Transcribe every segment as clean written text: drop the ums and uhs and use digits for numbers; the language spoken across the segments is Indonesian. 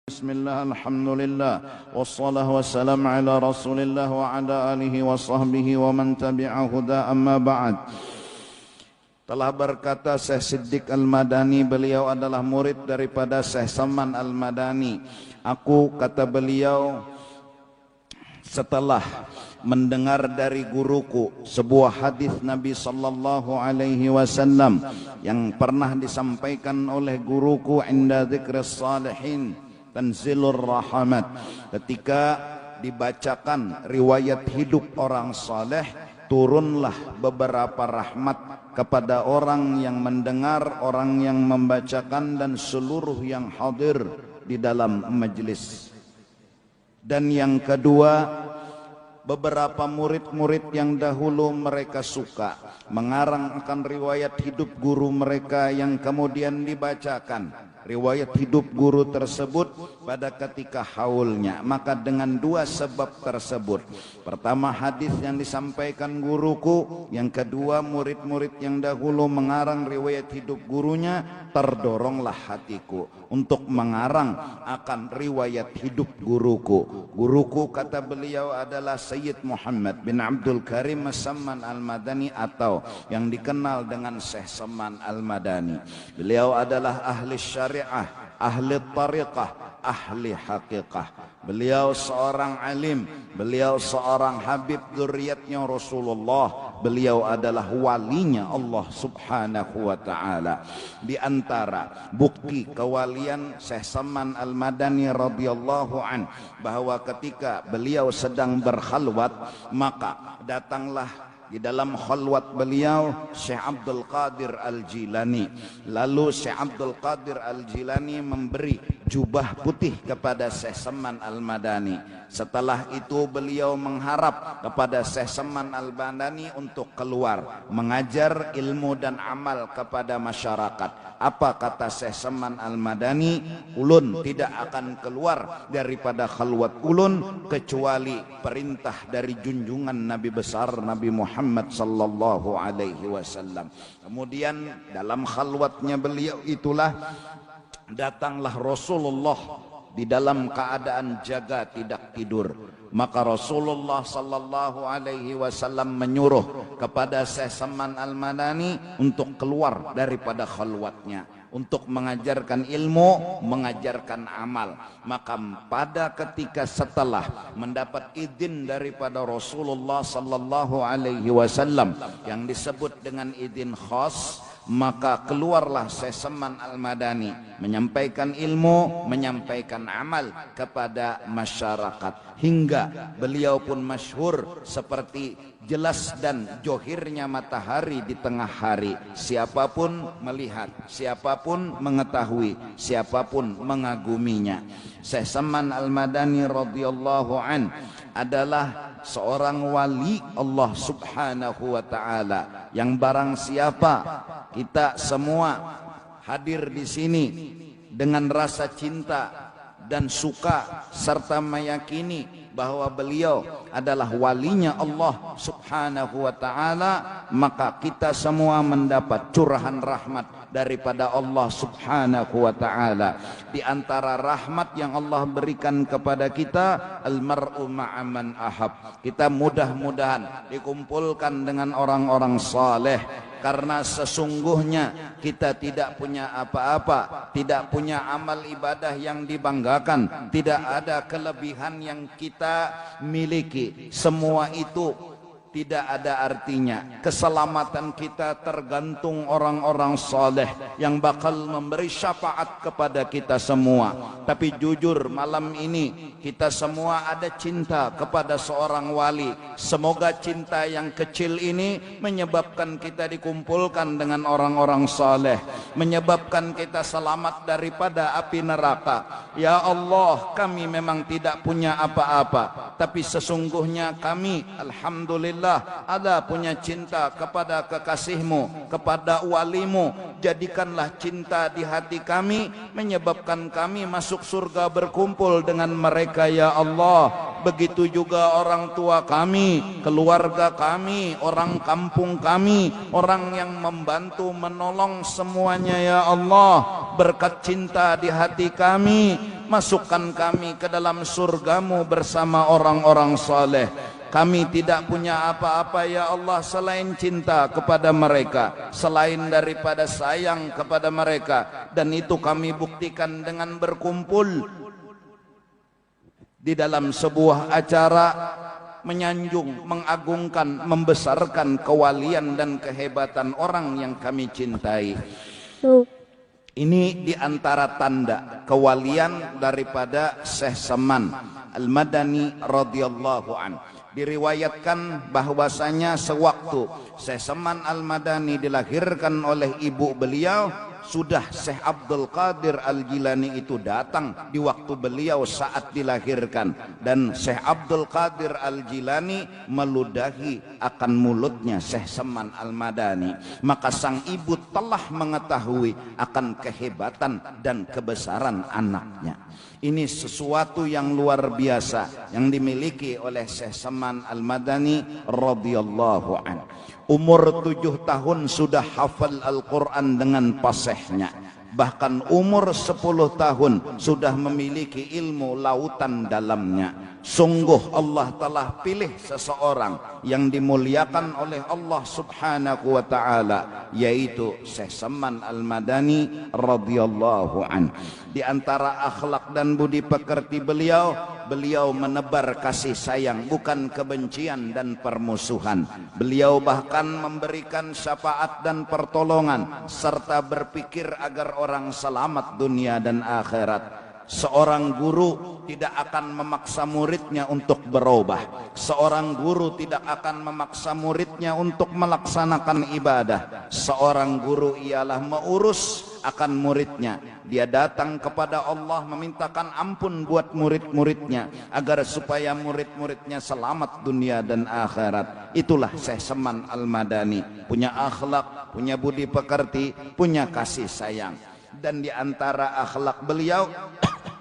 Bismillah, alhamdulillah, wassalatu wassalamu ala rasulillah wa ala alihi wa sahbihi wa man tabi'a huda, amma ba'd. Telah berkata Syekh Siddiq Al-Madani, beliau adalah murid daripada Syekh Saman Al-Madani. Aku, kata beliau, setelah mendengar dari guruku sebuah hadis Nabi sallallahu alaihi wasallam yang pernah disampaikan oleh guruku inda dzikris salihin tanzilur rahmat, ketika dibacakan riwayat hidup orang saleh, turunlah beberapa rahmat kepada orang yang mendengar, orang yang membacakan, dan seluruh yang hadir di dalam majlis. Dan yang kedua, beberapa murid-murid yang dahulu mereka suka mengarang akan riwayat hidup guru mereka yang kemudian dibacakan riwayat hidup guru tersebut pada ketika haulnya. Maka dengan dua sebab tersebut, pertama hadis yang disampaikan guruku, yang kedua murid-murid yang dahulu mengarang riwayat hidup gurunya, terdoronglah hatiku untuk mengarang akan riwayat hidup guruku. Guruku, kata beliau, adalah Sayyid Muhammad bin Abdul Karim As-Saman Al-Madani, atau yang dikenal dengan Syekh Saman Al-Madani. Beliau adalah ahli syariah, ahli tariqah, ahli haqiqah. Beliau seorang alim, beliau seorang habib dzurriyyatnya Rasulullah, beliau adalah walinya Allah subhanahu wa ta'ala. Di antara bukti kewalian Syekh Saman Al-Madani radhiyallahu an, bahwa ketika beliau sedang berkhalwat, maka datanglah di dalam khalwat beliau Syekh Abdul Qadir Al-Jilani. Lalu Syekh Abdul Qadir Al-Jilani memberi jubah putih kepada Syekh Saman Al-Madani. Setelah itu beliau mengharap kepada Syekh Saman Al-Madani untuk keluar mengajar ilmu dan amal kepada masyarakat. Apa kata Syekh Saman Al-Madani? Ulun tidak akan keluar daripada khalwat ulun kecuali perintah dari junjungan Nabi besar Nabi Muhammad sallallahu alaihi wasallam. Kemudian dalam khalwatnya beliau itulah datanglah Rasulullah di dalam keadaan jaga tidak tidur. Maka Rasulullah sallallahu alaihi wasallam menyuruh kepada Syekh Saman Al-Madani untuk keluar daripada khalwatnya, untuk mengajarkan ilmu, mengajarkan amal. Maka pada ketika setelah mendapat izin daripada Rasulullah sallallahu alaihi wasallam yang disebut dengan izin khas, maka keluarlah Syekh Saman Al-Madani menyampaikan ilmu, menyampaikan amal kepada masyarakat, hingga beliau pun masyhur seperti jelas dan johirnya matahari di tengah hari. Siapapun melihat, siapapun mengetahui, siapapun mengaguminya. Syekh Saman Al-Madani radhiyallahu an adalah seorang wali Allah subhanahu wa ta'ala, yang barang siapa kita semua hadir di sini dengan rasa cinta dan suka serta meyakini bahwa beliau adalah walinya Allah subhanahu wa ta'ala, maka kita semua mendapat curahan rahmat daripada Allah subhanahu wa ta'ala. Di antara rahmat yang Allah berikan kepada kita, almar'u ma'aman ahab, kita mudah-mudahan dikumpulkan dengan orang-orang saleh. Karena sesungguhnya kita tidak punya apa-apa, tidak punya amal ibadah yang dibanggakan, tidak ada kelebihan yang kita miliki. Semua itu tidak ada artinya. Keselamatan kita tergantung orang-orang saleh yang bakal memberi syafaat kepada kita semua. Tapi jujur, malam ini kita semua ada cinta kepada seorang wali. Semoga cinta yang kecil ini menyebabkan kita dikumpulkan dengan orang-orang saleh, menyebabkan kita selamat daripada api neraka. Ya Allah, kami memang tidak punya apa-apa, tapi sesungguhnya kami alhamdulillah ada punya cinta kepada kekasihmu, kepada walimu. Jadikanlah cinta di hati kami menyebabkan kami masuk surga berkumpul dengan mereka ya Allah. Begitu juga orang tua kami, keluarga kami, orang kampung kami, orang yang membantu menolong semuanya ya Allah. Berkat cinta di hati kami masukkan kami ke dalam surgamu bersama orang-orang saleh. Kami tidak punya apa-apa ya Allah selain cinta kepada mereka, selain daripada sayang kepada mereka, dan itu kami buktikan dengan berkumpul di dalam sebuah acara menyanjung, mengagungkan, membesarkan kewalian dan kehebatan orang yang kami cintai. Ini diantara tanda kewalian daripada Syekh Saman Al-Madani radhiyallahu an. Diriwayatkan bahwasanya sewaktu Syekh Saman Al-Madani dilahirkan oleh ibu beliau, sudah Syekh Abdul Qadir Al-Jilani itu datang di waktu beliau saat dilahirkan, dan Syekh Abdul Qadir Al-Jilani meludahi akan mulutnya Syekh Saman Al-Madani. Maka sang ibu telah mengetahui akan kehebatan dan kebesaran anaknya. Ini sesuatu yang luar biasa yang dimiliki oleh Syekh Saman Al-Madani radhiyallahu an. Umur 7 tahun sudah hafal Al-Quran dengan fasihnya. Bahkan umur 10 tahun sudah memiliki ilmu lautan dalamnya. Sungguh Allah telah pilih seseorang yang dimuliakan oleh Allah subhanahu wa ta'ala, yaitu Syekh Saman Al-Madani radhiyallahu an. Di antara akhlak dan budi pekerti beliau, beliau menebar kasih sayang, bukan kebencian dan permusuhan. Beliau bahkan memberikan syafaat dan pertolongan, serta berpikir agar orang selamat dunia dan akhirat. Seorang guru tidak akan memaksa muridnya untuk berubah. Seorang guru tidak akan memaksa muridnya untuk melaksanakan ibadah. Seorang guru ialah mengurus akan muridnya. Dia datang kepada Allah memintakan ampun buat murid-muridnya agar supaya murid-muridnya selamat dunia dan akhirat. Itulah Syekh Saman Al-Madani, punya akhlak, punya budi pekerti, punya kasih sayang. Dan di antara akhlak beliau,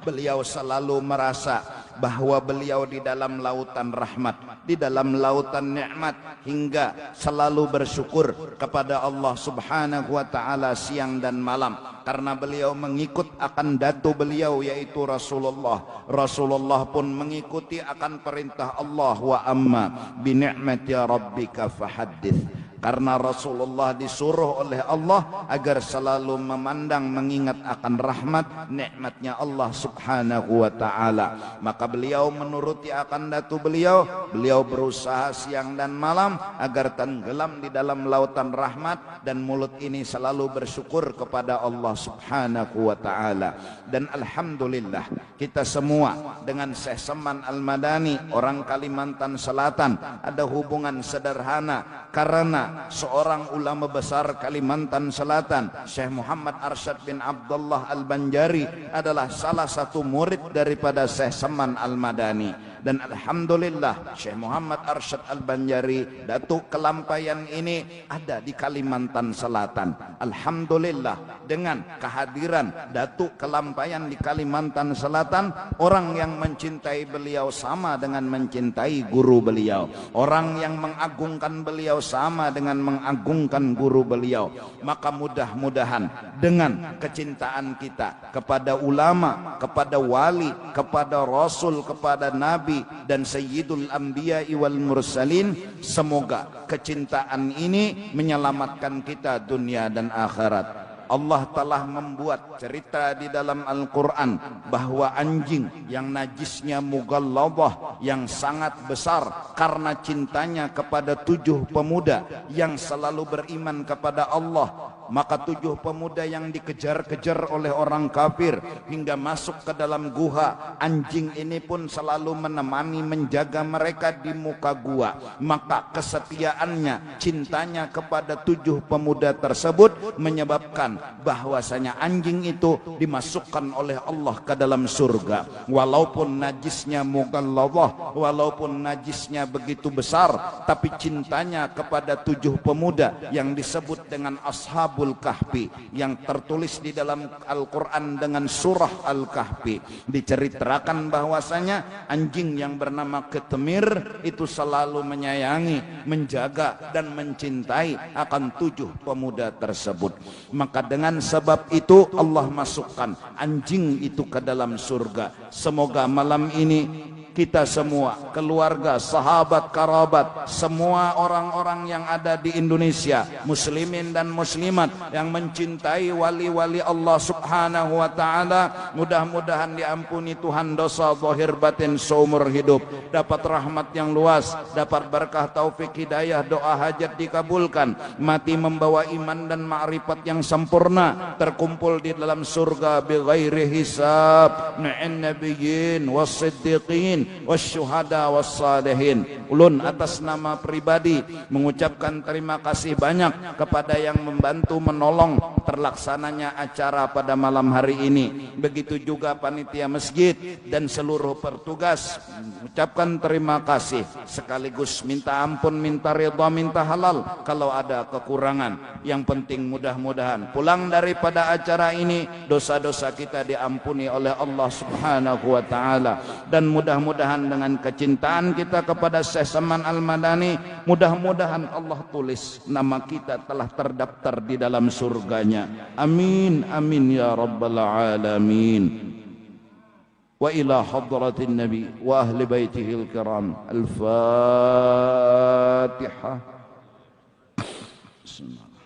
beliau selalu merasa bahwa beliau di dalam lautan rahmat, di dalam lautan nikmat, hingga selalu bersyukur kepada Allah subhanahu wa ta'ala siang dan malam, karena beliau mengikut akan datu beliau yaitu Rasulullah. Rasulullah pun mengikuti akan perintah Allah, wa amma bi ni'mati rabbika fahaddits. Karena Rasulullah disuruh oleh Allah agar selalu memandang, mengingat akan rahmat, nikmatnya Allah subhanahu wa ta'ala. Maka beliau menuruti akan datu beliau. Beliau berusaha siang dan malam agar tenggelam di dalam lautan rahmat, dan mulut ini selalu bersyukur kepada Allah subhanahu wa ta'ala. Dan alhamdulillah kita semua dengan Syekh Saman Al-Madani, orang Kalimantan Selatan, ada hubungan sederhana, karena seorang ulama besar Kalimantan Selatan, Syekh Muhammad Arsyad bin Abdullah Al-Banjari, adalah salah satu murid daripada Syekh Saman Al-Madani. Dan alhamdulillah Syekh Muhammad Arsyad Al-Banjari, Datuk Kelampayan ini ada di Kalimantan Selatan. Alhamdulillah dengan kehadiran Datuk Kelampayan di Kalimantan Selatan, orang yang mencintai beliau sama dengan mencintai guru beliau. Orang yang mengagungkan beliau sama dengan mengagungkan guru beliau. Maka mudah-mudahan dengan kecintaan kita kepada ulama, kepada wali, kepada rasul, kepada nabi dan sayyidul anbiya wal mursalin, semoga kecintaan ini menyelamatkan kita dunia dan akhirat. Allah telah membuat cerita di dalam Al-Quran bahwa anjing yang najisnya mughalladhah, yang sangat besar karena cintanya kepada 7 pemuda yang selalu beriman kepada Allah, maka 7 pemuda yang dikejar-kejar oleh orang kafir hingga masuk ke dalam gua, anjing ini pun selalu menemani, menjaga mereka di muka gua. Maka kesetiaannya, cintanya kepada 7 pemuda tersebut menyebabkan bahwasanya anjing itu dimasukkan oleh Allah ke dalam surga. Walaupun najisnya mughalladhah, walaupun najisnya begitu besar, tapi cintanya kepada 7 pemuda yang disebut dengan ashab Ashabul Kahfi yang tertulis di dalam Al-Quran dengan surah Al-Kahfi. Diceritakan bahwasanya anjing yang bernama Qitmir itu selalu menyayangi, menjaga dan mencintai akan 7 pemuda tersebut. Maka dengan sebab itu Allah masukkan anjing itu ke dalam surga. Semoga malam ini kita semua, keluarga, sahabat, kerabat, semua orang-orang yang ada di Indonesia, muslimin dan muslimat yang mencintai wali-wali Allah Subhanahu wa taala, mudah-mudahan diampuni Tuhan dosa zahir batin seumur hidup, dapat rahmat yang luas, dapat berkah taufik hidayah, doa hajat dikabulkan, mati membawa iman dan ma'rifat yang sempurna, terkumpul di dalam surga bighairi hisab, ma'an nabiyyin was-siddiqin wasyuhada wassalihin. Ulun atas nama pribadi mengucapkan terima kasih banyak kepada yang membantu menolong terlaksananya acara pada malam hari ini. Begitu juga panitia masjid dan seluruh petugas mengucapkan terima kasih, sekaligus minta ampun, minta ridha, minta halal kalau ada kekurangan. Yang penting mudah-mudahan pulang daripada acara ini dosa-dosa kita diampuni oleh Allah Subhanahu wa taala, dan mudah-mudahan dengan kecintaan kita kepada Syekh Saman Al-Madani, mudah-mudahan Allah tulis nama kita telah terdaftar di dalam surganya. Amin amin ya rabbal alamin. Wa ila hadratin nabi wa ahli baitihil kiram. Al-Fatihah. Bismillah.